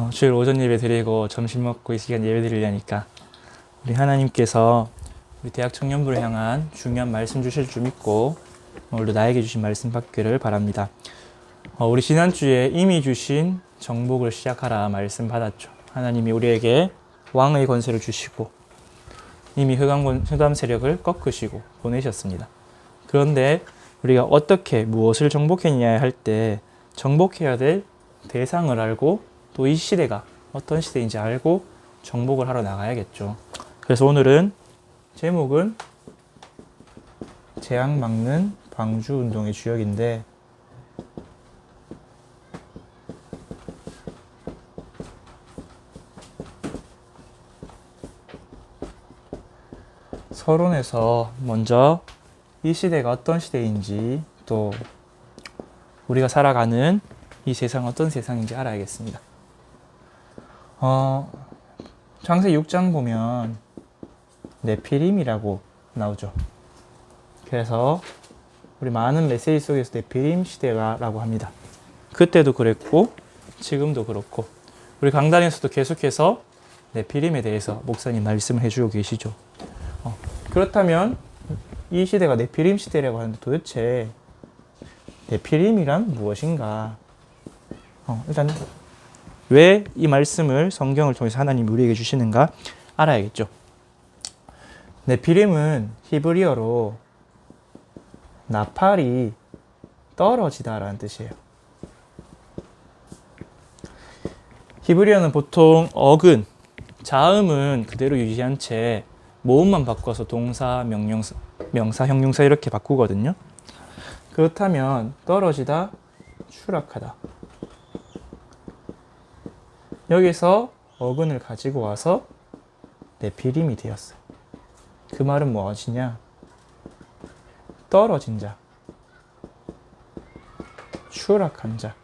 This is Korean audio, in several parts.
주일 오전 예배 드리고 점심 먹고 이 시간 예배 드리려니까 우리 하나님께서 우리 대학 청년부를 향한 중요한 말씀 주실 줄 믿고 오늘도 나에게 주신 말씀 받기를 바랍니다. 우리 지난주에 이미 주신 정복을 시작하라 말씀 받았죠. 하나님이 우리에게 왕의 권세를 주시고 이미 흑암 세력을 꺾으시고 보내셨습니다. 그런데 우리가 어떻게 무엇을 정복했냐 할 때 정복해야 될 대상을 알고 또 이 시대가 어떤 시대인지 알고 정복을 하러 나가야겠죠. 그래서 오늘은 제목은 재앙 막는 방주 운동의 주역인데 서론에서 먼저 이 시대가 어떤 시대인지 또 우리가 살아가는 이 세상 어떤 세상인지 알아야겠습니다. 창세기 6장 보면 네피림이라고 나오죠. 그래서 우리 많은 메시지 속에서 네피림 시대라고 합니다. 그때도 그랬고 지금도 그렇고 우리 강단에서도 계속해서 네피림에 대해서 목사님 말씀을 해주고 계시죠. 그렇다면 이 시대가 네피림 시대라고 하는데 도대체 네피림이란 무엇인가? 일단 왜 이 말씀을 성경을 통해서 하나님이 우리에게 주시는가 알아야겠죠. 네피림은 히브리어로 나팔이 떨어지다라는 뜻이에요. 히브리어는 보통 어근, 자음은 그대로 유지한 채 모음만 바꿔서 동사, 명사, 형용사 이렇게 바꾸거든요. 그렇다면 떨어지다, 추락하다. 여기서 어근을 가지고 와서 네피림이 되었어요. 그 말은 무엇이냐? 떨어진 자, 추락한 자.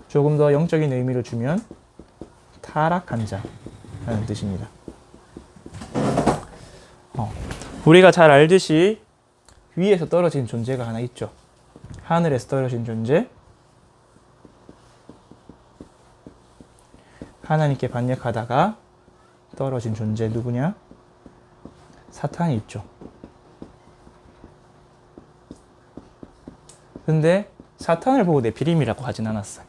조금 더 영적인 의미를 주면 타락한 자라는 뜻입니다. 우리가 잘 알듯이 위에서 떨어진 존재가 하나 있죠. 하늘에서 떨어진 존재, 하나님께 반역하다가 떨어진 존재 누구냐? 사탄이 있죠. 근데 사탄을 보고 네피림이라고 하진 않았어요.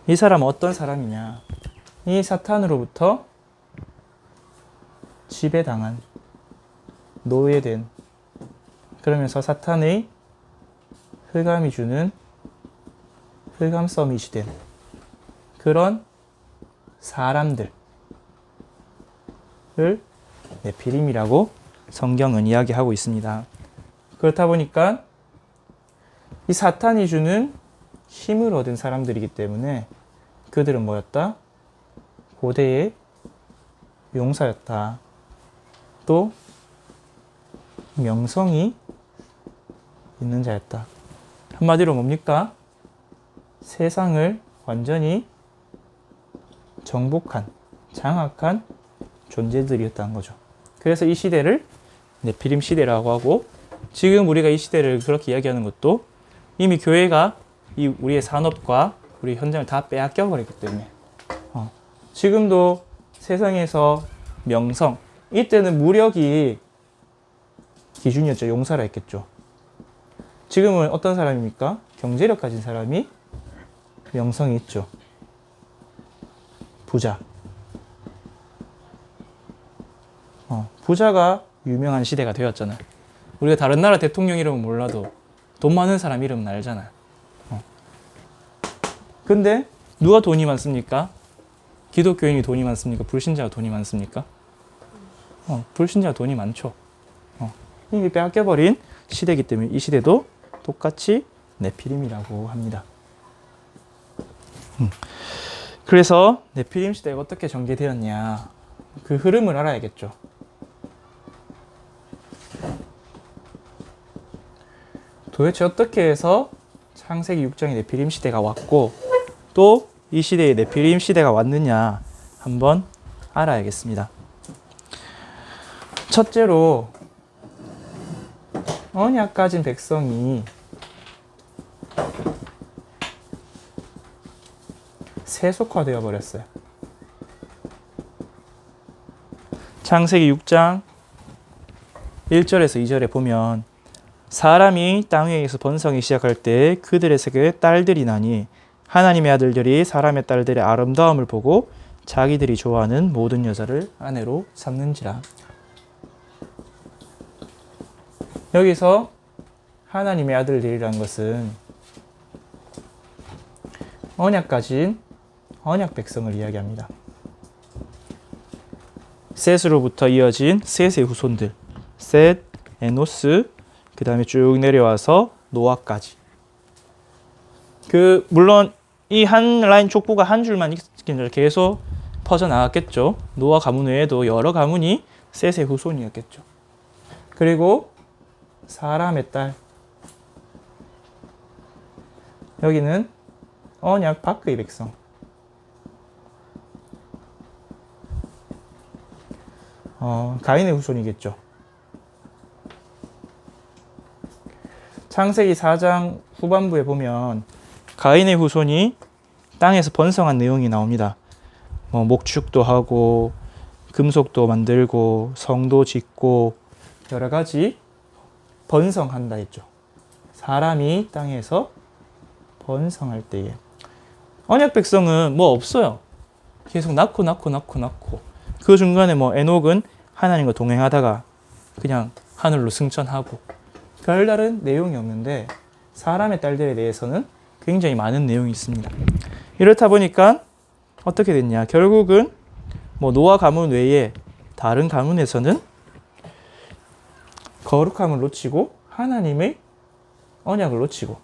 이 사람은 어떤 사람이냐? 이 사탄으로부터 지배당한, 노예된, 그러면서 사탄의 흑암이 주는 흑암 서밋이 된 그런 사람들을 네피림이라고 성경은 이야기하고 있습니다. 그렇다 보니까 이 사탄이 주는 힘을 얻은 사람들이기 때문에 그들은 뭐였다? 고대의 용사였다. 또 명성이 있는 자였다. 한마디로 뭡니까? 세상을 완전히 정복한, 장악한 존재들이었다는 거죠. 그래서 이 시대를 네피림 시대라고 하고 지금 우리가 이 시대를 그렇게 이야기하는 것도 이미 교회가 이 우리의 산업과 우리 현장을 다 빼앗겨 버렸기 때문에 지금도 세상에서 명성, 이때는 무력이 기준이었죠. 용사라 했겠죠. 지금은 어떤 사람입니까? 경제력 가진 사람이 명성이 있죠. 부자. 부자가 유명한 시대가 되었잖아요. 우리가 다른 나라 대통령 이름은 몰라도 돈 많은 사람 이름은 알잖아요. 근데 누가 돈이 많습니까? 기독교인이 돈이 많습니까? 불신자가 돈이 많습니까? 불신자가 돈이 많죠. 이미 빼앗겨버린 시대이기 때문에 이 시대도 똑같이 네피림이라고 합니다. 그래서 네피림 시대가 어떻게 전개되었냐, 그 흐름을 알아야겠죠. 도대체 어떻게 해서 창세기 6장의 네피림 시대가 왔고 또 이 시대에 네피림 시대가 왔느냐 한번 알아야겠습니다. 첫째로 언약 가진 백성이 세속화되어 버렸어요. 창세기 6장 1절에서 2절에 보면 사람이 땅 위에서 번성이 시작할 때 그들의 세계에 딸들이 나니 하나님의 아들들이 사람의 딸들의 아름다움을 보고 자기들이 좋아하는 모든 여자를 아내로 삼는지라. 여기서 하나님의 아들들이라는 것은 언약 가진 언약 백성을 이야기합니다. 셋으로부터 이어진 셋의 후손들, 셋, 에노스, 그 다음에 쭉 내려와서 노아까지. 물론 이 한 라인 족보가 한 줄만 계속 퍼져나갔겠죠. 노아 가문 외에도 여러 가문이 셋의 후손이었겠죠. 그리고 사람의 딸, 여기는 언약 밖의 백성. 가인의 후손이겠죠. 창세기 4장 후반부에 보면 가인의 후손이 땅에서 번성한 내용이 나옵니다. 목축도 하고 금속도 만들고 성도 짓고 여러 가지 번성한다 했죠. 사람이 땅에서 번성할 때에 언약 백성은 뭐 없어요. 계속 낳고 그 중간에 에녹은 하나님과 동행하다가 그냥 하늘로 승천하고 별다른 내용이 없는데 사람의 딸들에 대해서는 굉장히 많은 내용이 있습니다. 이렇다 보니까 어떻게 됐냐? 결국은 노아 가문 외에 다른 가문에서는 거룩함을 놓치고 하나님의 언약을 놓치고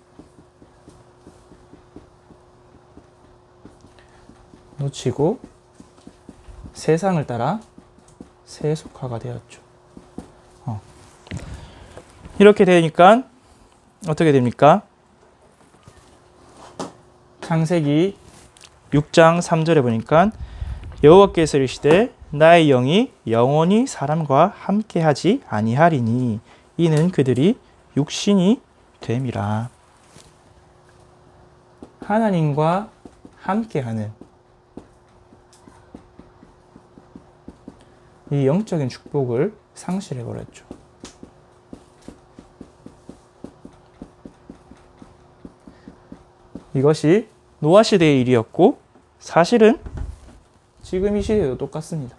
세상을 따라 세속화가 되었죠. 이렇게 되니까 어떻게 됩니까? 창세기 6장 3절에 보니까 여호와께서 이르시되 나의 영이 영원히 사람과 함께하지 아니하리니 이는 그들이 육신이 됨이라. 하나님과 함께하는 이 영적인 축복을 상실해버렸죠. 이것이 노아 시대의 일이었고 사실은 지금 이 시대도 똑같습니다.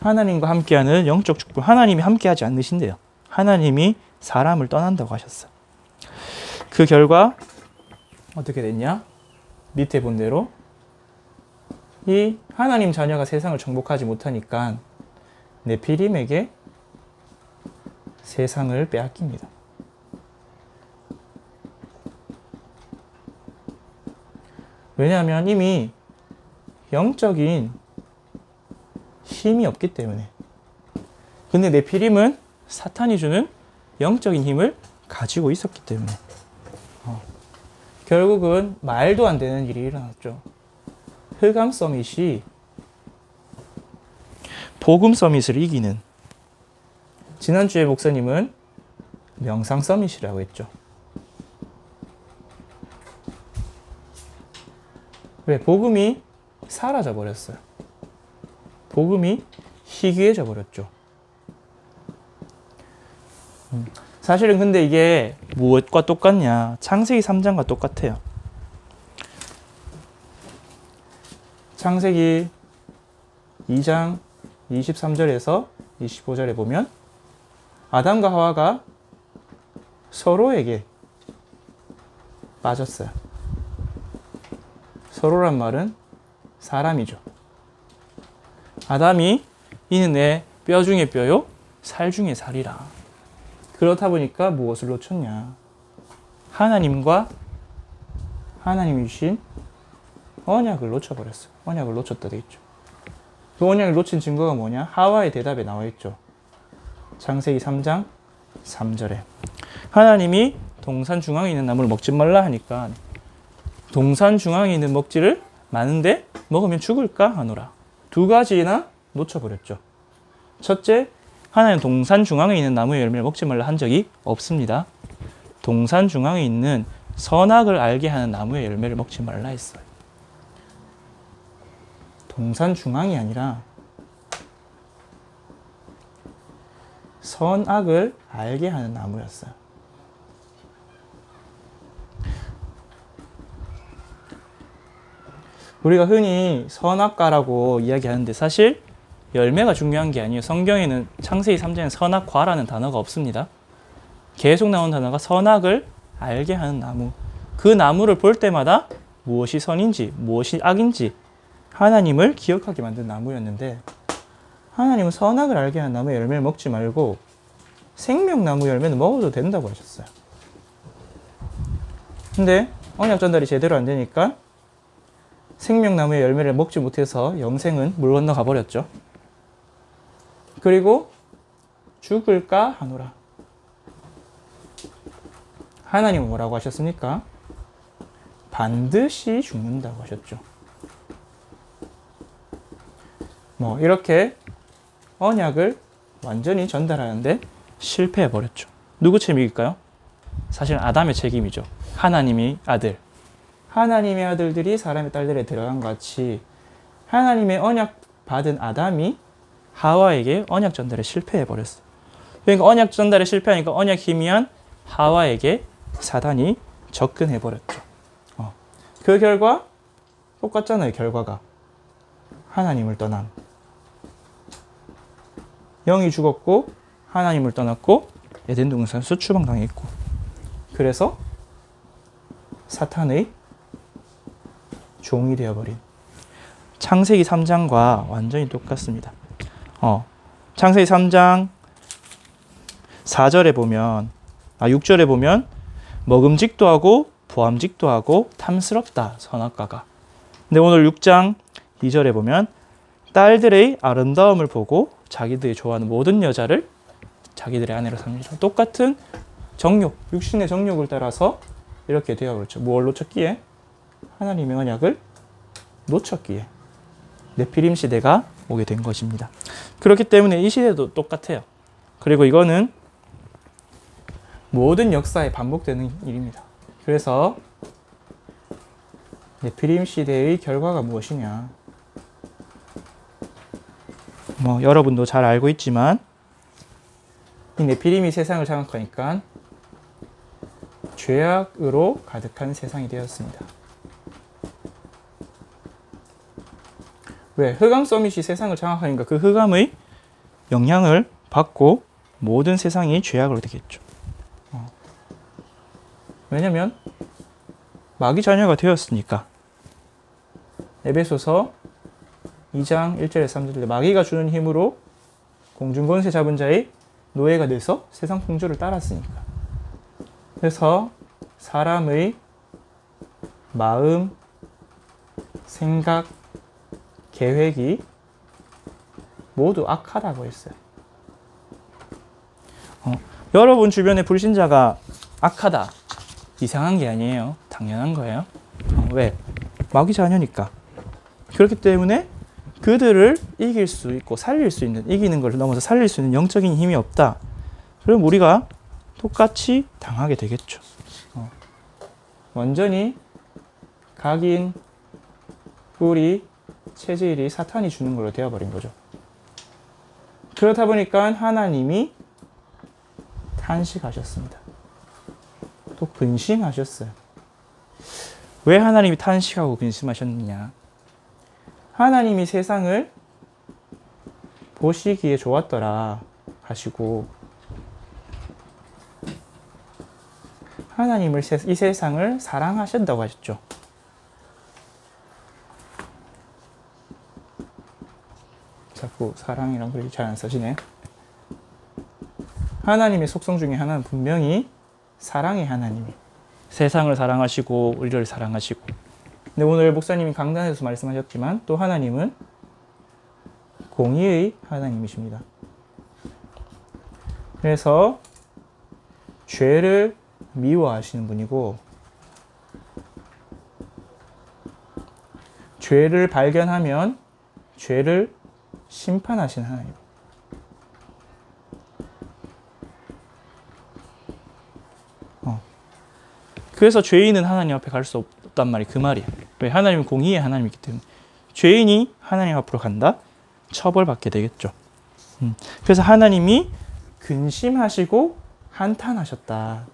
하나님과 함께하는 영적 축복, 하나님이 함께하지 않으신대요. 하나님이 사람을 떠난다고 하셨어요. 그 결과 어떻게 됐냐? 밑에 본 대로 이 하나님 자녀가 세상을 정복하지 못하니까 네피림에게 세상을 빼앗깁니다. 왜냐하면 이미 영적인 힘이 없기 때문에. 근데 네피림은 사탄이 주는 영적인 힘을 가지고 있었기 때문에 결국은 말도 안 되는 일이 일어났죠. 흑암 서밋이 복음 서밋을 이기는, 지난주에 목사님은 명상 서밋이라고 했죠. 왜? 복음이 사라져 버렸어요. 복음이 희귀해져 버렸죠. 사실은 근데 이게 무엇과 똑같냐? 창세기 3장과 똑같아요. 창세기 2장 23절에서 25절에 보면 아담과 하와가 서로에게 빠졌어요. 서로란 말은 사람이죠. 아담이 이는 내 뼈 중에 뼈요 살 중에 살이라. 그렇다 보니까 무엇을 놓쳤냐? 하나님과 하나님이 주신 언약을 놓쳐버렸어요. 언약을 놓쳤다 되겠죠. 그 언약을 놓친 증거가 뭐냐? 하와의 대답에 나와 있죠. 창세기 3장 3절에 하나님이 동산 중앙에 있는 나무를 먹지 말라 하니까 동산 중앙에 있는 먹지를 많은데 먹으면 죽을까 하노라. 두 가지나 놓쳐버렸죠. 첫째, 하나님 동산 중앙에 있는 나무의 열매를 먹지 말라 한 적이 없습니다. 동산 중앙에 있는 선악을 알게 하는 나무의 열매를 먹지 말라 했어요. 동산 중앙이 아니라 선악을 알게 하는 나무였어요. 우리가 흔히 선악과라고 이야기하는데 사실 열매가 중요한 게 아니에요. 성경에는 창세기 3장에 선악과라는 단어가 없습니다. 계속 나온 단어가 선악을 알게 하는 나무. 그 나무를 볼 때마다 무엇이 선인지 무엇이 악인지 하나님을 기억하게 만든 나무였는데 하나님은 선악을 알게 하는 나무의 열매를 먹지 말고 생명나무 열매는 먹어도 된다고 하셨어요. 근데 언약 전달이 제대로 안 되니까 생명나무의 열매를 먹지 못해서 영생은 물 건너가 버렸죠. 그리고 죽을까 하노라. 하나님은 뭐라고 하셨습니까? 반드시 죽는다고 하셨죠. 이렇게 언약을 완전히 전달하는데 실패해 버렸죠. 누구 책임일까요? 사실은 아담의 책임이죠. 하나님의 아들. 하나님의 아들들이 사람의 딸들에 들어간 것 같이 하나님의 언약 받은 아담이 하와에게 언약 전달에 실패해 버렸어요. 그러니까 언약 전달에 실패하니까 언약 희미한 하와에게 사단이 접근해 버렸죠. 그 결과 똑같잖아요. 결과가 하나님을 떠남. 영이 죽었고 하나님을 떠났고 에덴 동산에서 추방당했고 그래서 사탄의 종이 되어버린 창세기 3장과 완전히 똑같습니다. 창세기 3장 4절에 보면 6절에 보면 먹음직도 하고 보암직도 하고 탐스럽다 선악과가. 근데 오늘 6장 2절에 보면 딸들의 아름다움을 보고 자기들이 좋아하는 모든 여자를 자기들의 아내로 삼으리라. 똑같은 정욕, 육신의 정욕을 따라서 이렇게 되어 그렇죠. 뭘 놓쳤기에? 하나님의 언약을 놓쳤기에 네피림 시대가 오게 된 것입니다. 그렇기 때문에 이 시대도 똑같아요. 그리고 이거는 모든 역사에 반복되는 일입니다. 그래서 네피림 시대의 결과가 무엇이냐? 여러분도 잘 알고 있지만 이 네피림이 세상을 장악하니까 죄악으로 가득한 세상이 되었습니다. 왜? 흑암 서밋이 세상을 장악하니까 그 흑암의 영향을 받고 모든 세상이 죄악으로 되겠죠. 왜냐면 마귀 자녀가 되었으니까. 에베소서 2장 1절에서 3절에 마귀가 주는 힘으로 공중권세 잡은 자의 노예가 돼서 세상 풍조를 따랐으니까. 그래서 사람의 마음, 생각, 계획이 모두 악하다고 했어요. 여러분 주변에 불신자가 악하다. 이상한 게 아니에요. 당연한 거예요. 왜? 마귀 자녀니까. 그렇기 때문에 그들을 이길 수 있고 살릴 수 있는, 이기는 걸 넘어서 살릴 수 있는 영적인 힘이 없다. 그럼 우리가 똑같이 당하게 되겠죠. 완전히 각인, 뿌리, 체질이 사탄이 주는 걸로 되어버린 거죠. 그렇다 보니까 하나님이 탄식하셨습니다. 또 근심하셨어요. 왜 하나님이 탄식하고 근심하셨느냐? 하나님이 세상을 보시기에 좋았더라 하시고 하나님을 이 세상을 사랑하신다고 하셨죠. 자꾸 사랑이란 글이 잘 안 써지네. 하나님의 속성 중에 하나는 분명히 사랑의 하나님이 세상을 사랑하시고 우리를 사랑하시고. 근데 오늘 목사님이 강단에서 말씀하셨지만 또 하나님은 공의의 하나님이십니다. 그래서 죄를 미워하시는 분이고 죄를 발견하면 죄를 심판하시는 하나님. 그래서 죄인은 하나님 앞에 갈 수 없단 말이 그 말이야. 왜? 하나님은 공의의 하나님이기 때문에. 죄인이 하나님 앞으로 간다? 처벌받게 되겠죠. 그래서 하나님이 근심하시고 한탄하셨다.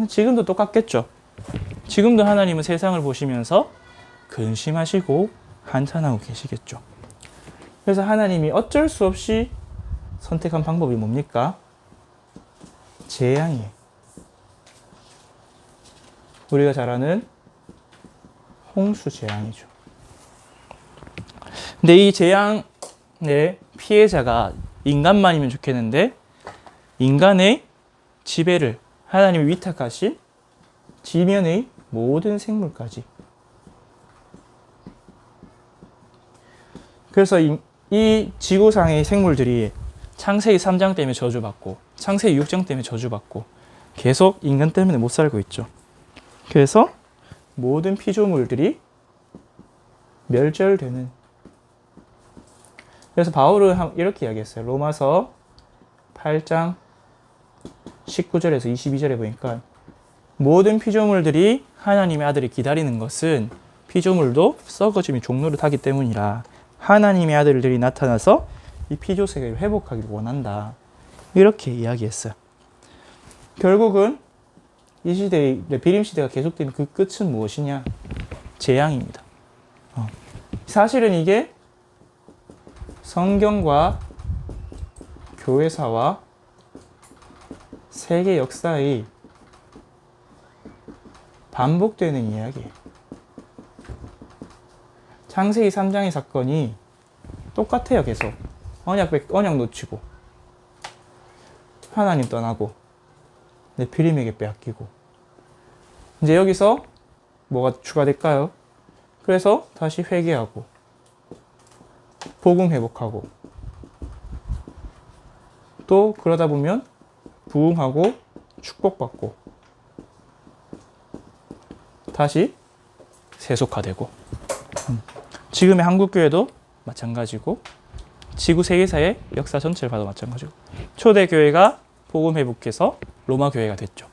지금도 똑같겠죠. 지금도 하나님은 세상을 보시면서 근심하시고 한탄하고 계시겠죠. 그래서 하나님이 어쩔 수 없이 선택한 방법이 뭡니까? 재앙이에요. 우리가 잘 아는 홍수 재앙이죠. 근데 이 재앙의 피해자가 인간만이면 좋겠는데 인간의 지배를 하나님이 위탁하신 지면의 모든 생물까지. 그래서 이 지구상의 생물들이 창세기 3장 때문에 저주받고 창세기 6장 때문에 저주받고 계속 인간 때문에 못 살고 있죠. 그래서 모든 피조물들이 멸절되는. 그래서 바울은 이렇게 이야기했어요. 로마서 8장 19절에서 22절에 보니까 모든 피조물들이 하나님의 아들을 기다리는 것은 피조물도 썩어짐이 종로를 타기 때문이라 하나님의 아들들이 나타나서 이 피조세계를 회복하기를 원한다. 이렇게 이야기했어요. 결국은 이 시대의 비림시대가 계속되는 그 끝은 무엇이냐? 재앙입니다. 사실은 이게 성경과 교회사와 세계 역사의 반복되는 이야기예요. 창세기 3장의 사건이 똑같아요. 계속 언약 놓치고 하나님 떠나고 네피림에게 빼앗기고 이제 여기서 뭐가 추가될까요? 그래서 다시 회개하고 복음 회복하고 또 그러다 보면 부흥하고 축복받고 다시 세속화되고 지금의 한국교회도 마찬가지고 지구 세계사의 역사 전체를 봐도 마찬가지고 초대교회가 복음 회복해서 로마 교회가 됐죠.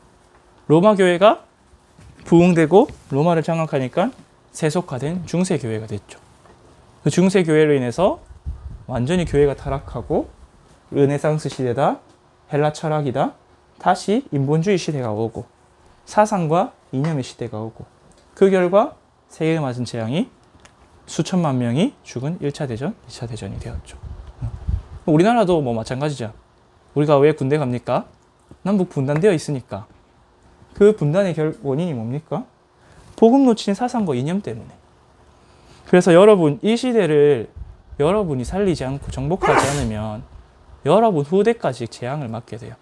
로마 교회가 부흥되고 로마를 장악하니까 세속화된 중세교회가 됐죠. 그 중세교회로 인해서 완전히 교회가 타락하고 르네상스 시대다, 헬라 철학이다, 다시 인본주의 시대가 오고 사상과 이념의 시대가 오고 그 결과 세계에 맞은 재앙이 수천만 명이 죽은 1차 대전, 2차 대전이 되었죠. 우리나라도 뭐 마찬가지죠. 우리가 왜 군대 갑니까? 남북 분단되어 있으니까. 그 분단의 원인이 뭡니까? 복음 놓친 사상과 이념 때문에. 그래서 여러분, 이 시대를 여러분이 살리지 않고 정복하지 않으면 여러분 후대까지 재앙을 맞게 돼요.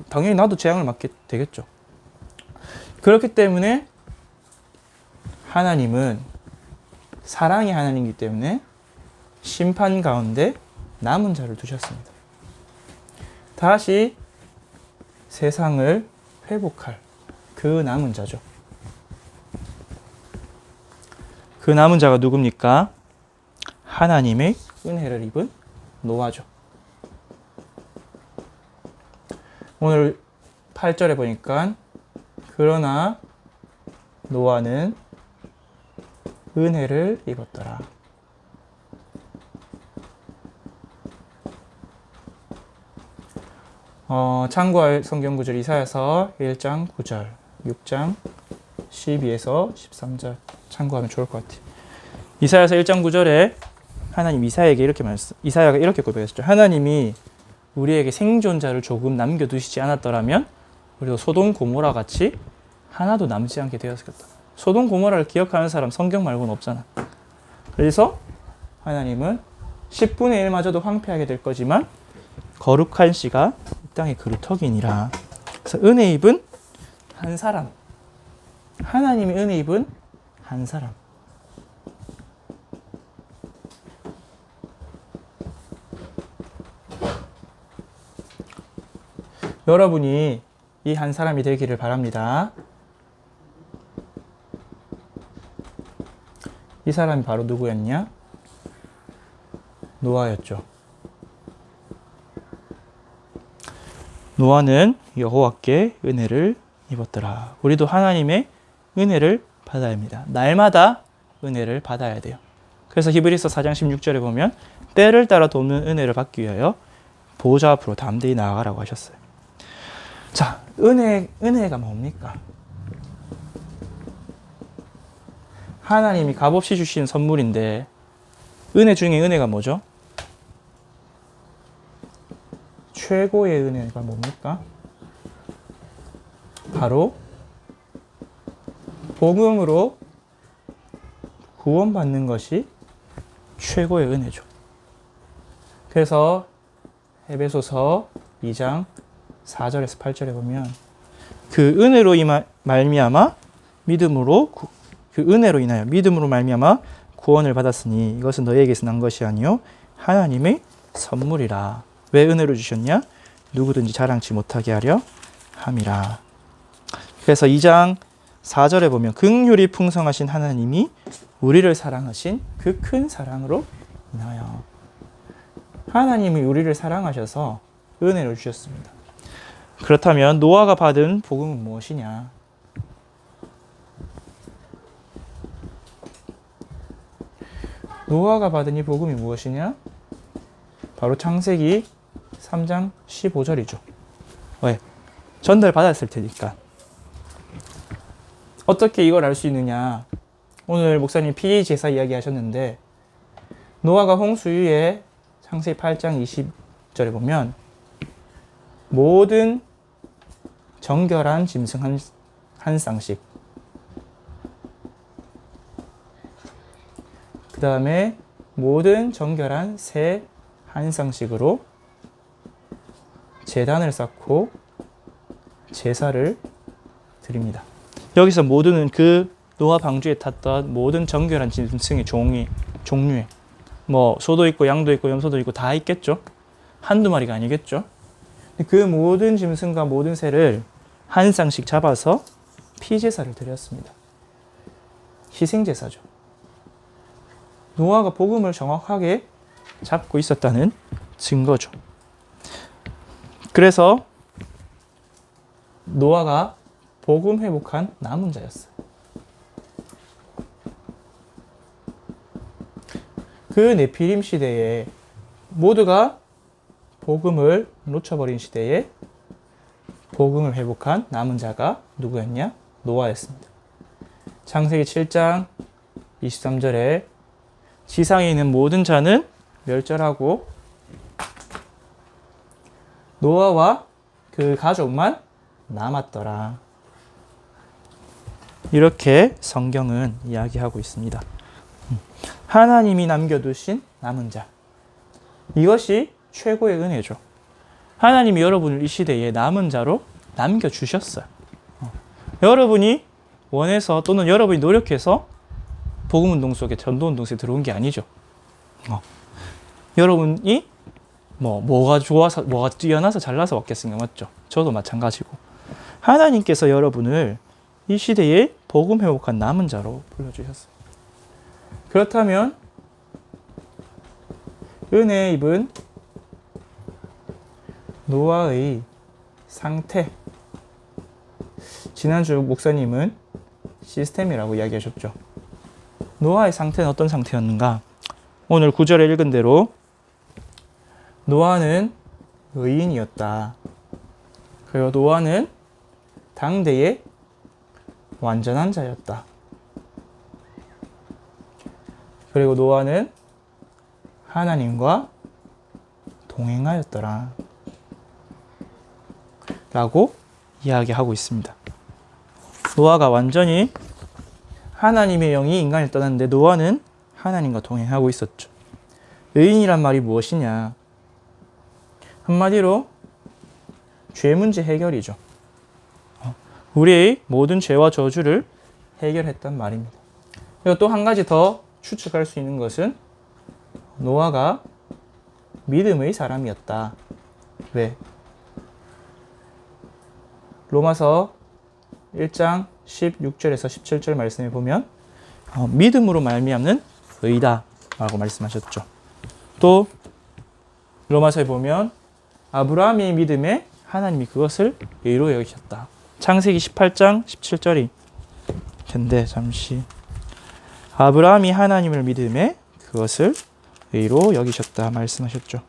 당연히 나도 재앙을 맞게 되겠죠. 그렇기 때문에 하나님은 사랑의 하나님이기 때문에 심판 가운데 남은 자를 두셨습니다. 다시 세상을 회복할 그 남은 자죠. 그 남은 자가 누굽니까? 하나님의 은혜를 입은 노아죠. 오늘 8절에 보니까 그러나 노아는 은혜를 입었더라. 참고할 성경 구절 이사야서 1장 9절, 6장 12에서 13절 참고하면 좋을 것 같아요. 이사야서 1장 9절에 하나님 이사야에게 이사야가 이렇게 고백했죠. 하나님이 우리에게 생존자를 조금 남겨두시지 않았더라면 우리도 소돔 고모라 같이 하나도 남지 않게 되었겠다. 소돔 고모라를 기억하는 사람 성경 말고는 없잖아. 그래서 하나님은 10분의 1마저도 황폐하게 될 거지만 거룩한 씨가 이 땅에 그루터기니라. 그래서 은혜 입은 한 사람, 하나님의 은혜 입은 한 사람. 여러분이 이 한 사람이 되기를 바랍니다. 이 사람이 바로 누구였냐? 노아였죠. 노아는 여호와께 은혜를 입었더라. 우리도 하나님의 은혜를 받아야 합니다. 날마다 은혜를 받아야 돼요. 그래서 히브리서 4장 16절에 보면 때를 따라 돕는 은혜를 받기 위하여 보좌 앞으로 담대히 나아가라고 하셨어요. 자, 은혜가 뭡니까? 하나님이 값없이 주신 선물인데 은혜 중에 은혜가 뭐죠? 최고의 은혜가 뭡니까? 바로 복음으로 구원받는 것이 최고의 은혜죠. 그래서 에베소서 2장 4절에서 8절에 보면 그 은혜로 말미암아 믿음으로 그 은혜로 인하여 믿음으로 말미암아 구원을 받았으니 이것은 너희에게서 난 것이 아니요 하나님의 선물이라. 왜 은혜로 주셨냐? 누구든지 자랑치 못하게 하려 함이라. 그래서 2장 4절에 보면 긍휼이 풍성하신 하나님이 우리를 사랑하신 그 큰 사랑으로 인하여. 하나님이 우리를 사랑하셔서 은혜를 주셨습니다. 그렇다면 노아가 받은 복음은 무엇이냐? 노아가 받은 이 복음이 무엇이냐? 바로 창세기 3장 15절이죠. 왜? 전달받았을 테니까. 어떻게 이걸 알 수 있느냐? 오늘 목사님 피의 제사 이야기 하셨는데 노아가 홍수 이후에 창세기 8장 20절에 보면 모든 정결한 짐승 한 쌍씩, 그 다음에 모든 정결한 새 한 쌍씩으로 제단을 쌓고 제사를 드립니다. 여기서 모든은 그 노아 방주에 탔던 모든 정결한 짐승의 종류에 뭐 소도 있고 양도 있고 염소도 있고 다 있겠죠. 한두 마리가 아니겠죠. 그 모든 짐승과 모든 새를 한 쌍씩 잡아서 피제사를 드렸습니다. 희생제사죠. 노아가 복음을 정확하게 잡고 있었다는 증거죠. 그래서 노아가 복음 회복한 남은 자였어요. 그 네피림 시대에 모두가 복음을 놓쳐버린 시대에 복음을 회복한 남은 자가 누구였냐? 노아였습니다. 창세기 7장 23절에 지상에 있는 모든 자는 멸절하고 노아와 그 가족만 남았더라. 이렇게 성경은 이야기하고 있습니다. 하나님이 남겨두신 남은 자. 이것이 최고의 은혜죠. 하나님이 여러분을 이 시대에 남은 자로 남겨주셨어요. 여러분이 원해서 또는 여러분이 노력해서 복음운동 속에 전도운동 속에 들어온 게 아니죠. 여러분이 뭐가 좋아서 뭐가 뛰어나서 잘나서 왔겠습니까? 맞죠? 저도 마찬가지고 하나님께서 여러분을 이 시대에 복음 회복한 남은 자로 불러주셨어요. 그렇다면 은혜에 입은 노아의 상태, 지난주 목사님은 시스템이라고 이야기하셨죠. 노아의 상태는 어떤 상태였는가? 오늘 9절에 읽은 대로 노아는 의인이었다. 그리고 노아는 당대의 완전한 자였다. 그리고 노아는 하나님과 동행하였더라. 라고 이야기하고 있습니다. 노아가 완전히 하나님의 영이 인간을 떠났는데 노아는 하나님과 동행하고 있었죠. 의인이란 말이 무엇이냐? 한마디로 죄 문제 해결이죠. 우리의 모든 죄와 저주를 해결했단 말입니다. 그리고 또 한 가지 더 추측할 수 있는 것은 노아가 믿음의 사람이었다. 왜? 로마서 1장 16절에서 17절 말씀에 보면 믿음으로 말미암는 의다 라고 말씀하셨죠. 또 로마서에 보면 아브라함의 믿음에 하나님이 그것을 의로 여기셨다. 창세기 18장 17절이 텐데 잠시 아브라함이 하나님을 믿음에 그것을 의로 여기셨다 말씀하셨죠.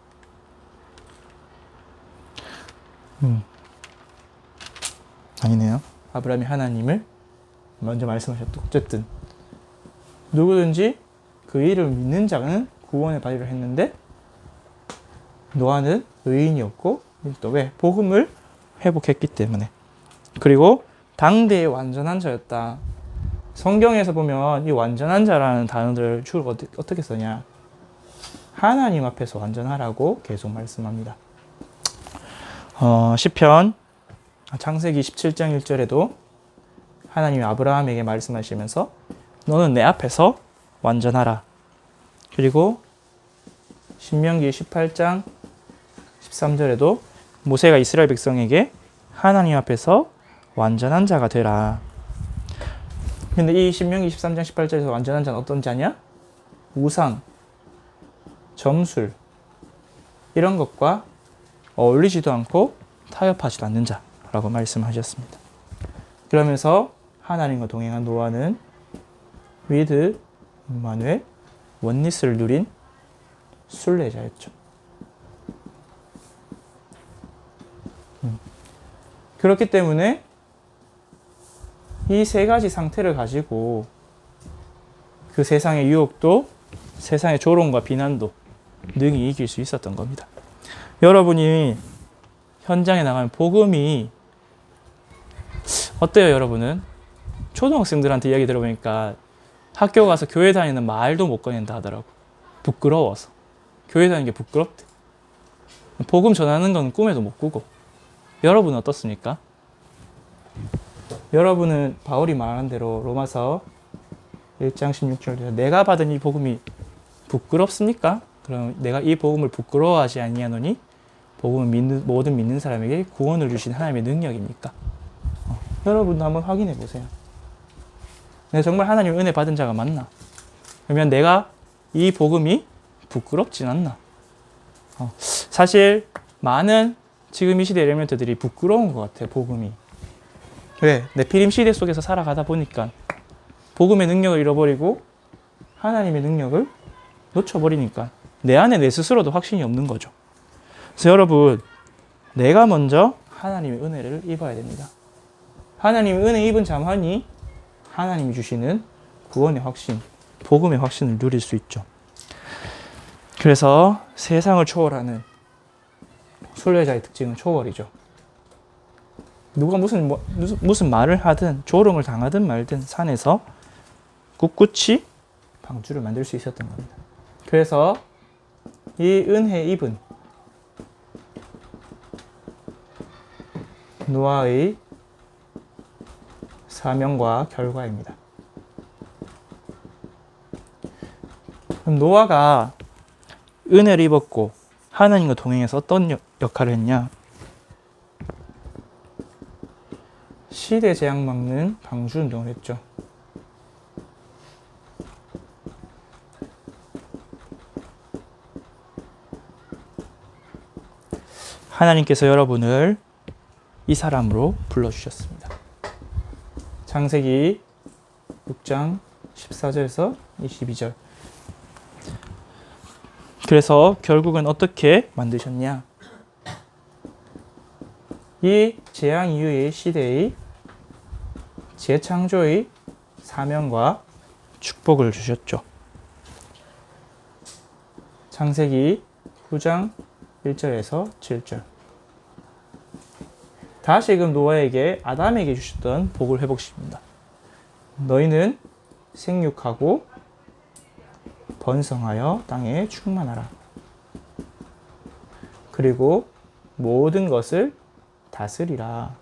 아니네요. 아브라함이 하나님을 먼저 말씀하셨고 어쨌든 누구든지 그 일을 믿는 자는 구원을 받으려 했는데 노아는 의인이었고 또 왜? 복음을 회복했기 때문에. 그리고 당대의 완전한 자였다. 성경에서 보면 이 완전한 자라는 단어를 주로 어떻게 쓰냐? 하나님 앞에서 완전하라고 계속 말씀합니다. 시편 창세기 17장 1절에도 하나님이 아브라함에게 말씀하시면서 너는 내 앞에서 완전하라. 그리고 신명기 18장 13절에도 모세가 이스라엘 백성에게 하나님 앞에서 완전한 자가 되라. 근데 이 신명기 13장 18절에서 완전한 자는 어떤 자냐? 우상, 점술 이런 것과 어울리지도 않고 타협하지도 않는 자라고 말씀하셨습니다. 그러면서 하나님과 동행한 노아는 위드 임마누엘 원리스를 누린 순례자였죠. 그렇기 때문에 이 세 가지 상태를 가지고 그 세상의 유혹도 세상의 조롱과 비난도 능히 이길 수 있었던 겁니다. 여러분이 현장에 나가면 복음이 어때요, 여러분은? 초등학생들한테 이야기 들어보니까 학교 가서 교회 다니는 말도 못 꺼낸다 하더라고. 부끄러워서. 교회 다니는 게 부끄럽대. 복음 전하는 건 꿈에도 못 꾸고. 여러분은 어떻습니까? 여러분은 바울이 말한 대로 로마서 1장 16절에 내가 받은 이 복음이 부끄럽습니까? 그럼 내가 이 복음을 부끄러워하지 아니하노니 복음은 모든 믿는 사람에게 구원을 주신 하나님의 능력입니까? 여러분도 한번 확인해 보세요. 내가 정말 하나님의 은혜 받은 자가 맞나? 그러면 내가 이 복음이 부끄럽진 않나? 사실 많은 지금 이 시대 엘리멘트들이 부끄러운 것 같아요. 복음이. 왜? 네피림 시대 속에서 살아가다 보니까 복음의 능력을 잃어버리고 하나님의 능력을 놓쳐버리니까 내 안에 내 스스로도 확신이 없는 거죠. 그래서 여러분, 내가 먼저 하나님의 은혜를 입어야 됩니다. 하나님의 은혜 입은 자만이 하나님이 주시는 구원의 확신, 복음의 확신을 누릴 수 있죠. 그래서 세상을 초월하는 순례자의 특징은 초월이죠. 누가 무슨 말을 하든 조롱을 당하든 말든 산에서 꿋꿋이 방주를 만들 수 있었던 겁니다. 그래서 이 은혜 입은 노아의 사명과 결과입니다. 그럼 노아가 은혜를 입었고 하나님과 동행해서 어떤 역할을 했냐? 시대 재앙 막는 방주 운동을 했죠. 하나님께서 여러분을 이 사람으로 불러주셨습니다. 창세기 6장 14절에서 22절. 그래서 결국은 어떻게 만드셨냐? 이 재앙 이후의 시대의 재창조의 사명과 축복을 주셨죠. 창세기 9장 1절에서 7절. 다시금 노아에게 아담에게 주셨던 복을 회복시킵니다. 너희는 생육하고 번성하여 땅에 충만하라. 그리고 모든 것을 다스리라.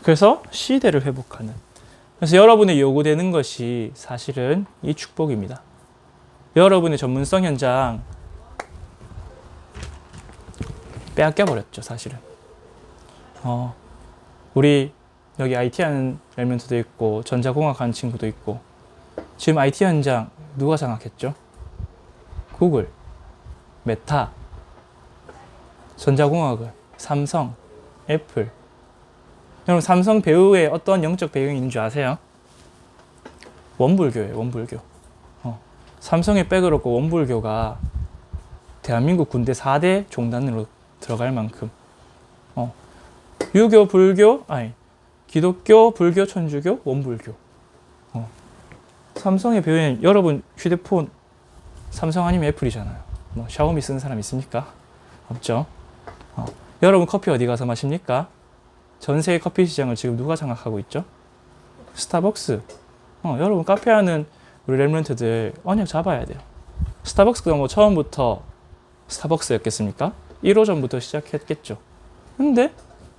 그래서 시대를 회복하는. 그래서 여러분의 요구되는 것이 사실은 이 축복입니다. 여러분의 전문성 현장 빼앗겨버렸죠, 사실은. 우리 여기 IT 하는 엘멘트도 있고 전자공학 하는 친구도 있고 지금 IT 현장 누가 장악했죠? 구글, 메타, 전자공학을, 삼성, 애플. 여러분 삼성 배후에 어떤 영적 배경이 있는 줄 아세요? 원불교예요. 원불교. 삼성의 백을 얻고 원불교가 대한민국 군대 4대 종단으로 들어갈 만큼 유교, 불교, 아니 기독교, 불교, 천주교, 원불교. 삼성의 배후에는 여러분 휴대폰 삼성 아니면 애플이잖아요. 뭐 샤오미 쓰는 사람 있습니까? 없죠. 여러분 커피 어디 가서 마십니까? 전 세계 커피 시장을 지금 누가 장악하고 있죠? 스타벅스. 여러분 카페 하는 우리 랩런트들 언약 잡아야 돼요. 스타벅스가 뭐 처음부터 스타벅스였겠습니까? 1호점부터 시작했겠죠. 근데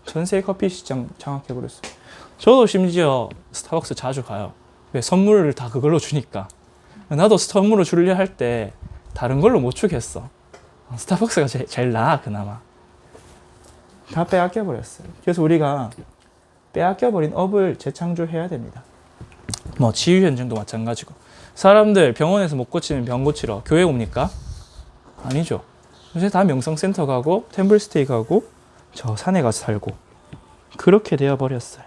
전 세계 커피 시장 장악해버렸어요. 저도 심지어 스타벅스 자주 가요. 왜? 선물을 다 그걸로 주니까. 나도 선물을 주려 할 때 다른 걸로 못 주겠어. 스타벅스가 제일 나아 그나마. 다 빼앗겨버렸어요. 그래서 우리가 빼앗겨버린 업을 재창조해야 됩니다. 뭐 치유현장도 마찬가지고. 사람들 병원에서 못 고치는 병 고치러 교회 옵니까? 아니죠. 요새 다 명성센터 가고 템플스테이 가고 저 산에 가서 살고 그렇게 되어버렸어요.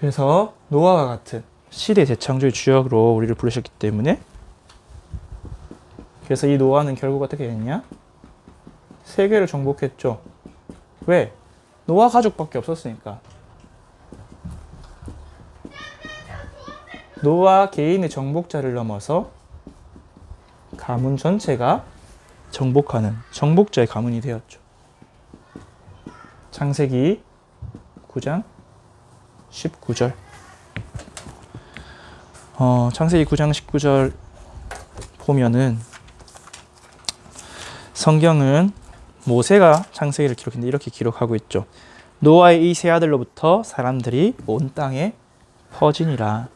그래서 노아와 같은 시대 재창조의 주역으로 우리를 부르셨기 때문에 그래서 이 노아는 결국 어떻게 됐냐? 세계를 정복했죠. 왜? 노아 가족밖에 없었으니까. 노아 개인의 정복자를 넘어서 가문 전체가 정복하는 정복자의 가문이 되었죠. 창세기 9장 19절. 창세기 9장 19절 보면은 성경은 모세가 창세기를 기록했는데 이렇게 기록하고 있죠. 노아의 이 세 아들로부터 사람들이 온 땅에 퍼지니라.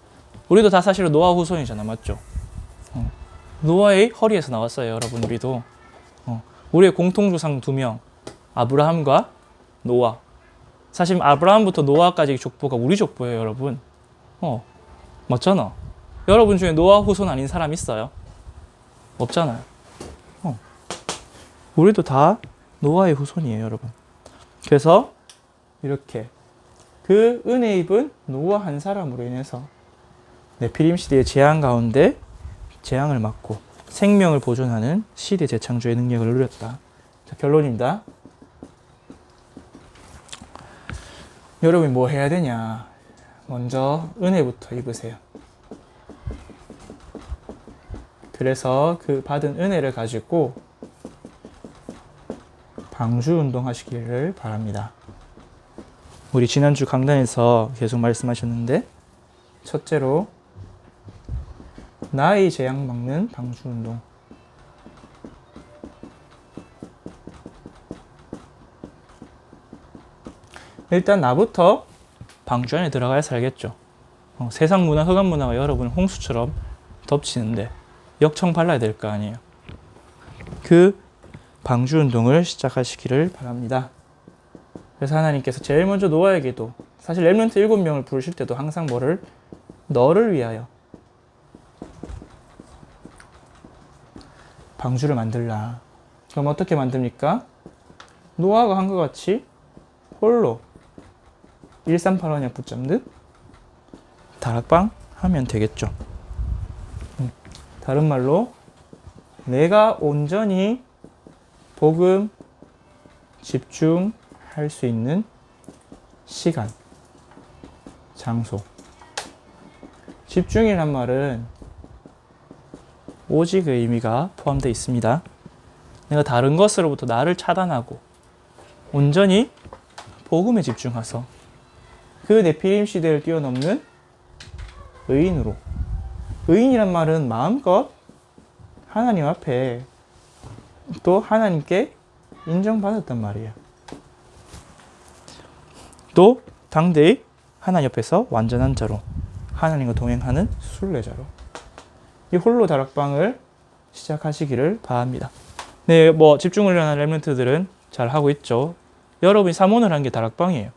우리도 다 사실은 노아 후손이잖아, 맞죠? 노아의 허리에서 나왔어요, 여러분. 우리도 우리의 공통조상 2명, 아브라함과 노아. 사실 아브라함부터 노아까지 족보가 우리 족보예요, 여러분. 맞잖아. 여러분 중에 노아 후손 아닌 사람 있어요? 없잖아요. 우리도 다 노아의 후손이에요, 여러분. 그래서 이렇게 그 은혜 입은 노아 한 사람으로 인해서 네피림 시대의 재앙 가운데 재앙을 막고 생명을 보존하는 시대 재창조의 능력을 누렸다. 자, 결론입니다. 여러분이 뭐 해야 되냐? 먼저 은혜부터 입으세요. 그래서 그 받은 은혜를 가지고 방주 운동 하시기를 바랍니다. 우리 지난주 강단에서 계속 말씀하셨는데 첫째로 나의 재앙 막는 방주 운동. 일단 나부터 방주 안에 들어가야 살겠죠. 세상 문화, 흑암 문화가 여러분을 홍수처럼 덮치는데 역청 발라야 될 거 아니에요. 그 방주 운동을 시작하시기를 바랍니다. 그래서 하나님께서 제일 먼저 노아에게도 사실 렘넌트 7명을 부르실 때도 항상 뭐를? 너를 위하여 방주를 만들라. 그럼 어떻게 만듭니까? 노아가 한 것 같이 홀로 1381년 붙잡듯 다락방 하면 되겠죠. 다른 말로 내가 온전히 복음 집중할 수 있는 시간, 장소. 집중이란 말은 오직의 의미가 포함되어 있습니다. 내가 다른 것으로부터 나를 차단하고 온전히 복음에 집중해서 그 네피림 시대를 뛰어넘는 의인으로. 의인이란 말은 마음껏 하나님 앞에 또 하나님께 인정받았단 말이에요. 또 당대의 하나님 옆에서 완전한 자로 하나님과 동행하는 순례자로 이 홀로 다락방을 시작하시기를 바랍니다. 네, 뭐 집중을 하는 렘넌트들은 잘 하고 있죠. 여러분이 사모를 한 게 다락방이에요.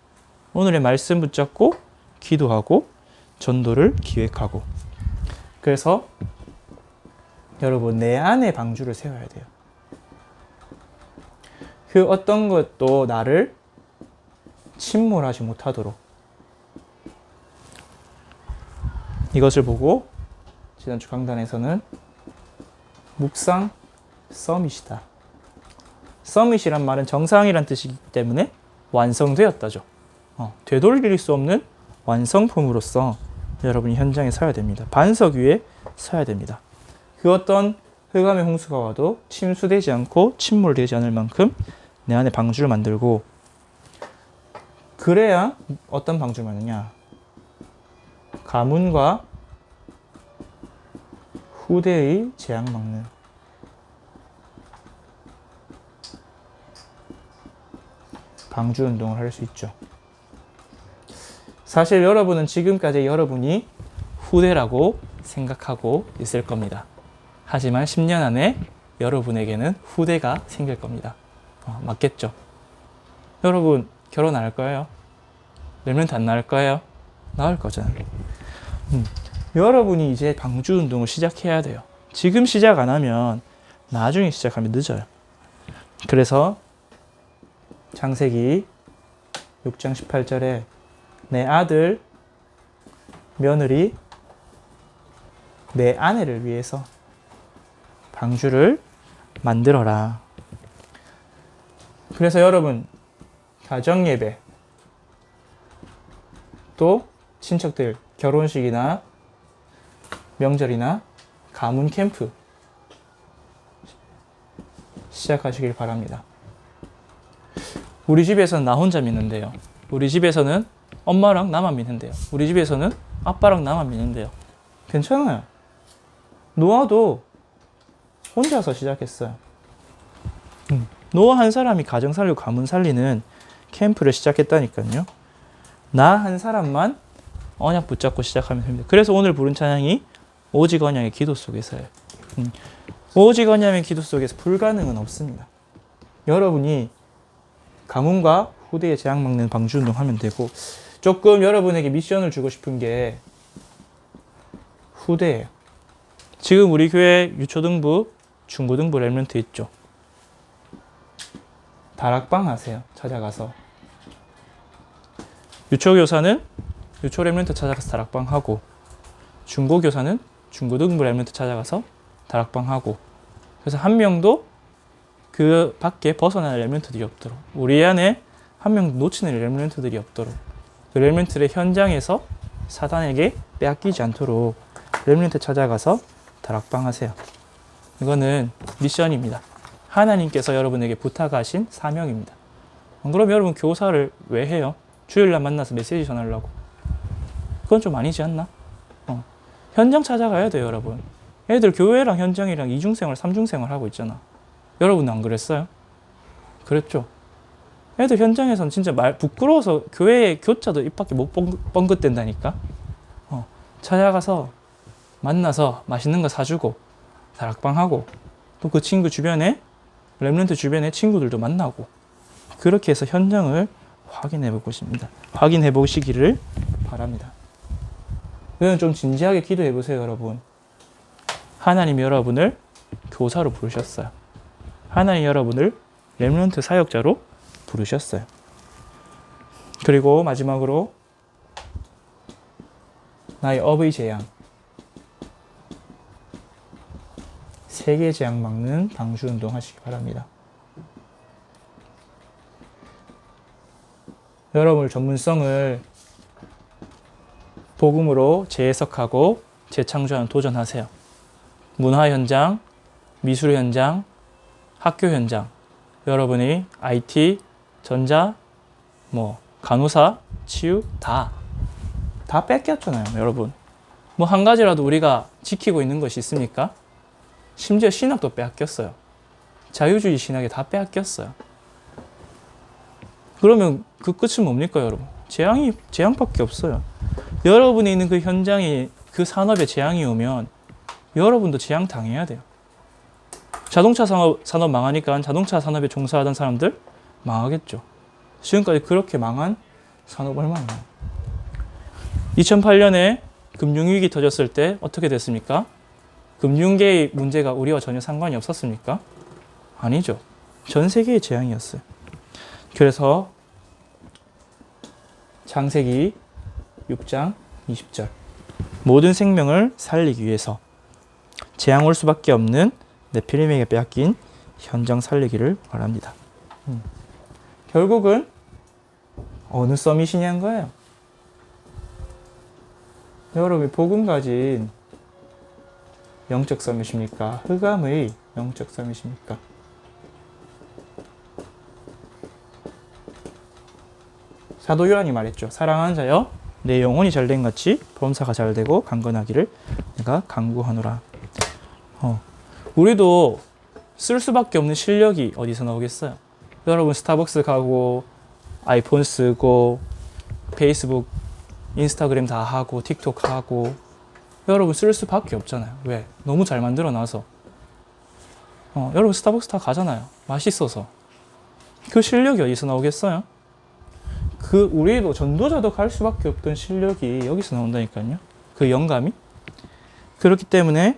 오늘의 말씀 붙잡고 기도하고 전도를 기획하고. 그래서 여러분, 내 안에 방주를 세워야 돼요. 그 어떤 것도 나를 침몰하지 못하도록. 이것을 보고 지난주 강단에서는 묵상 서밋이다. 서밋이란 말은 정상이란 뜻이기 때문에 완성되었다죠. 되돌릴 수 없는 완성품으로서 여러분이 현장에 서야 됩니다. 반석 위에 서야 됩니다. 그 어떤 흑암의 홍수가 와도 침수되지 않고 침몰되지 않을 만큼 내 안에 방주를 만들고, 그래야 어떤 방주를 만드냐? 가문과 후대의 재앙 막는 방주 운동을 할 수 있죠. 사실 여러분은 지금까지 여러분이 후대라고 생각하고 있을 겁니다. 하지만 10년 안에 여러분에게는 후대가 생길 겁니다. 맞겠죠? 여러분 결혼 안 할 거예요? 랩런트 안 나올 거예요? 나올 거잖아요. 여러분이 이제 방주 운동을 시작해야 돼요. 지금 시작 안 하면 나중에 시작하면 늦어요. 그래서 창세기 6장 18절에 내 아들, 며느리, 내 아내를 위해서 방주를 만들어라. 그래서 여러분, 가정예배, 또 친척들 결혼식이나 명절이나 가문 캠프 시작하시길 바랍니다. 우리 집에서는 나 혼자 믿는데요. 우리 집에서는 엄마랑 나만 믿는데요. 우리 집에서는 아빠랑 나만 믿는데요. 괜찮아요. 노아도 혼자서 시작했어요. 노아 한 사람이 가정 살리고 가문 살리는 캠프를 시작했다니까요. 나 한 사람만 언약 붙잡고 시작하면 됩니다. 그래서 오늘 부른 찬양이 오직 언약의 기도 속에서예요. 오직 언약의 기도 속에서 불가능은 없습니다. 여러분이 가문과 후대의 재앙 막는 방주 운동 하면 되고, 조금 여러분에게 미션을 주고 싶은 게 후대예요. 지금 우리 교회 유초등부, 중고등부 랩런트 있죠. 다락방 하세요. 찾아가서. 유초교사는 유초 랩런트 찾아가서 다락방 하고, 중고교사는 중고등부 랩런트 찾아가서 다락방 하고, 그래서 한 명도 그 밖에 벗어나는 랩런트들이 없도록, 우리 안에 한 명 놓치는 랩런트들이 없도록, 그 랩런트의 현장에서 사단에게 빼앗기지 않도록 랩런트 찾아가서 다락방 하세요. 이거는 미션입니다. 하나님께서 여러분에게 부탁하신 사명입니다. 그럼 여러분 교사를 왜 해요? 주일날 만나서 메시지 전하려고. 그건 좀 아니지 않나? 현장 찾아가야 돼요, 여러분. 애들 교회랑 현장이랑 이중생활, 삼중생활 하고 있잖아. 여러분은 안 그랬어요? 그랬죠? 애들 현장에서는 진짜 부끄러워서 교회에 교차도 입 밖에 못 뻥긋댄다니까? 찾아가서 만나서 맛있는 거 사주고 다락방하고, 또 그 친구 주변에, 랩런트 주변에 친구들도 만나고, 그렇게 해서 현장을 확인해 보시기를 바랍니다. 그냥 좀 진지하게 기도해 보세요, 여러분. 하나님이 여러분을 교사로 부르셨어요. 하나님이 여러분을 렘넌트 사역자로 부르셨어요. 그리고 마지막으로 나의 업의 재앙, 세계 재앙 막는 방주 운동 하시기 바랍니다. 여러분의 전문성을 복음으로 재해석하고 재창조하는 도전하세요. 문화 현장, 미술 현장, 학교 현장, 여러분이 IT, 전자, 간호사, 치유 다 뺏겼잖아요, 여러분. 한 가지라도 우리가 지키고 있는 것이 있습니까? 심지어 신학도 빼앗겼어요. 자유주의 신학에 다 빼앗겼어요. 그러면 그 끝은 뭡니까, 여러분? 재앙밖에 없어요. 여러분이 있는 그 현장에, 그 산업에 재앙이 오면 여러분도 재앙 당해야 돼요. 자동차 산업 망하니까 자동차 산업에 종사하던 사람들 망하겠죠. 지금까지 그렇게 망한 산업 얼마나 많아요. 2008년에 금융위기 터졌을 때 어떻게 됐습니까? 금융계의 문제가 우리와 전혀 상관이 없었습니까? 아니죠. 전 세계의 재앙이었어요. 그래서 창세기 6장 20절 모든 생명을 살리기 위해서 재앙 올 수밖에 없는 네피림에게 빼앗긴 현장 살리기를 바랍니다. 결국은 어느 서밋이냐는 거예요. 여러분, 복음 가진 영적 서밋입니까? 흑암의 영적 서밋입니까? 사도 요한이 말했죠. 사랑하는 자여, 내 영혼이 잘된 같이 범사가 잘되고 강건하기를 내가 간구하노라. 우리도 쓸 수밖에 없는 실력이 어디서 나오겠어요? 여러분, 스타벅스 가고 아이폰 쓰고 페이스북, 인스타그램 다 하고 틱톡 하고 여러분 쓸 수밖에 없잖아요. 왜? 너무 잘 만들어 놔서. 여러분 스타벅스 다 가잖아요. 맛있어서. 그 실력이 어디서 나오겠어요? 우리도 전도자도 갈 수밖에 없던 실력이 여기서 나온다니까요. 그 영감이. 그렇기 때문에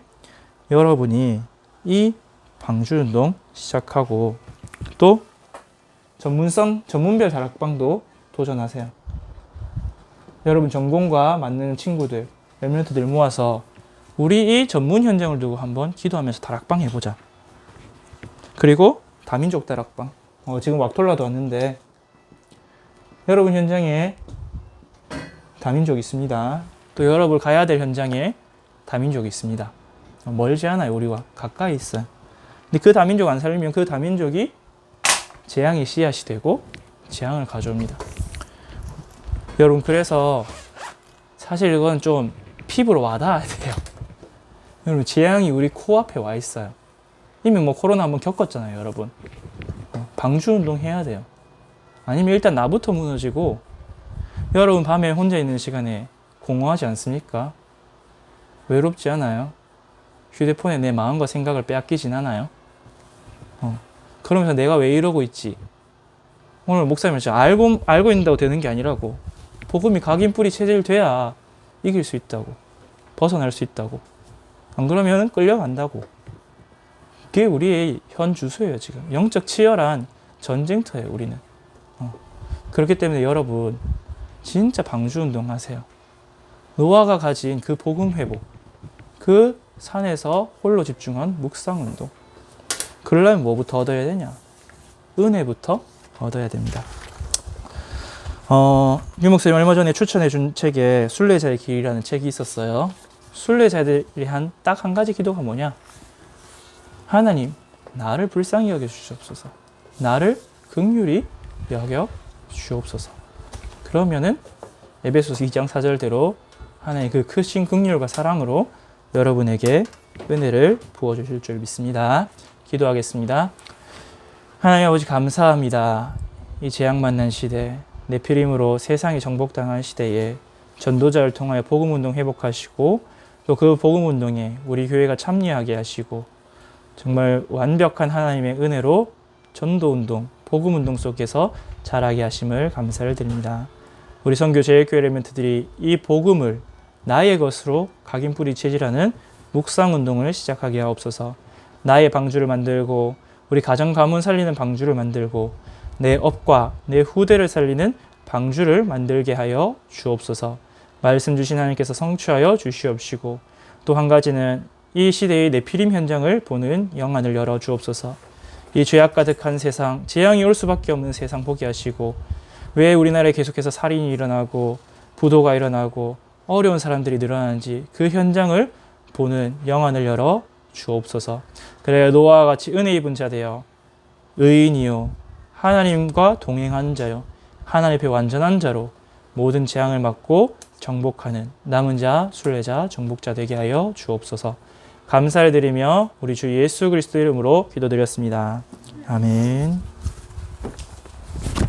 여러분이 이 방주운동 시작하고 또 전문별 다락방도 도전하세요. 여러분 전공과 맞는 친구들, 랩런트들 모아서 우리 이 전문 현장을 두고 한번 기도하면서 다락방 해보자. 그리고 다민족 다락방. 지금 왁톨라도 왔는데 여러분 현장에 다민족이 있습니다. 또 여러분 가야 될 현장에 다민족이 있습니다. 멀지 않아요. 우리와 가까이 있어요. 근데 그 다민족 안 살리면 그 다민족이 재앙의 씨앗이 되고 재앙을 가져옵니다. 여러분 그래서 사실 이건 좀 피부로 와닿아야 돼요. 여러분 재앙이 우리 코앞에 와 있어요. 이미 코로나 한번 겪었잖아요. 여러분 방주운동 해야 돼요. 아니면 일단 나부터 무너지고 여러분 밤에 혼자 있는 시간에 공허하지 않습니까? 외롭지 않아요? 휴대폰에 내 마음과 생각을 빼앗기진 않아요? 그러면서 내가 왜 이러고 있지? 오늘 목사님은 진짜 알고 있는다고 되는 게 아니라고. 복음이 각인뿌리 체질돼야 이길 수 있다고. 벗어날 수 있다고. 안 그러면 끌려간다고. 그게 우리의 현 주소예요. 지금 영적 치열한 전쟁터예요. 우리는. 그렇기 때문에 여러분 진짜 방주운동 하세요. 노아가 가진 그 복음 회복, 그 산에서 홀로 집중한 묵상운동. 그러려면 뭐부터 얻어야 되냐? 은혜부터 얻어야 됩니다. 유 목사님 얼마 전에 추천해 준 책에 순례자의 길이라는 책이 있었어요. 순례자들이 한 딱 한 가지 기도가 뭐냐? 하나님, 나를 불쌍히 여겨 주시옵소서. 나를 긍휼히 여겨 주옵소서. 그러면은 에베소서 2장 4절대로 하나님 그 크신 긍휼과 사랑으로 여러분에게 은혜를 부어주실 줄 믿습니다. 기도하겠습니다. 하나님 아버지 감사합니다. 이 재앙 만난 시대, 네피림으로 세상이 정복당한 시대에 전도자를 통하여 복음운동 회복하시고 또 그 복음운동에 우리 교회가 참여하게 하시고 정말 완벽한 하나님의 은혜로 전도운동, 복음운동 속에서 자라게 하심을 감사를 드립니다. 우리 선교 제일교회 랩런트들이 이 복음을 나의 것으로 각인뿌리 체질하는 묵상운동을 시작하게 하옵소서. 나의 방주를 만들고 우리 가정 가문 살리는 방주를 만들고 내 업과 내 후대를 살리는 방주를 만들게 하여 주옵소서. 말씀 주신 하나님께서 성취하여 주시옵시고 또 한 가지는 이 시대의 네피림 현장을 보는 영안을 열어 주옵소서. 이 죄악 가득한 세상, 재앙이 올 수밖에 없는 세상 보게 하시고 왜 우리나라에 계속해서 살인이 일어나고 부도가 일어나고 어려운 사람들이 늘어나는지 그 현장을 보는 영안을 열어 주옵소서. 그래야 노아와 같이 은혜 입은 자 되어 의인이요 하나님과 동행한 자요 하나님 앞에 완전한 자로 모든 재앙을 막고 정복하는 남은 자, 순례자, 정복자 되게 하여 주옵소서. 감사를 드리며 우리 주 예수 그리스도 이름으로 기도드렸습니다. 아멘.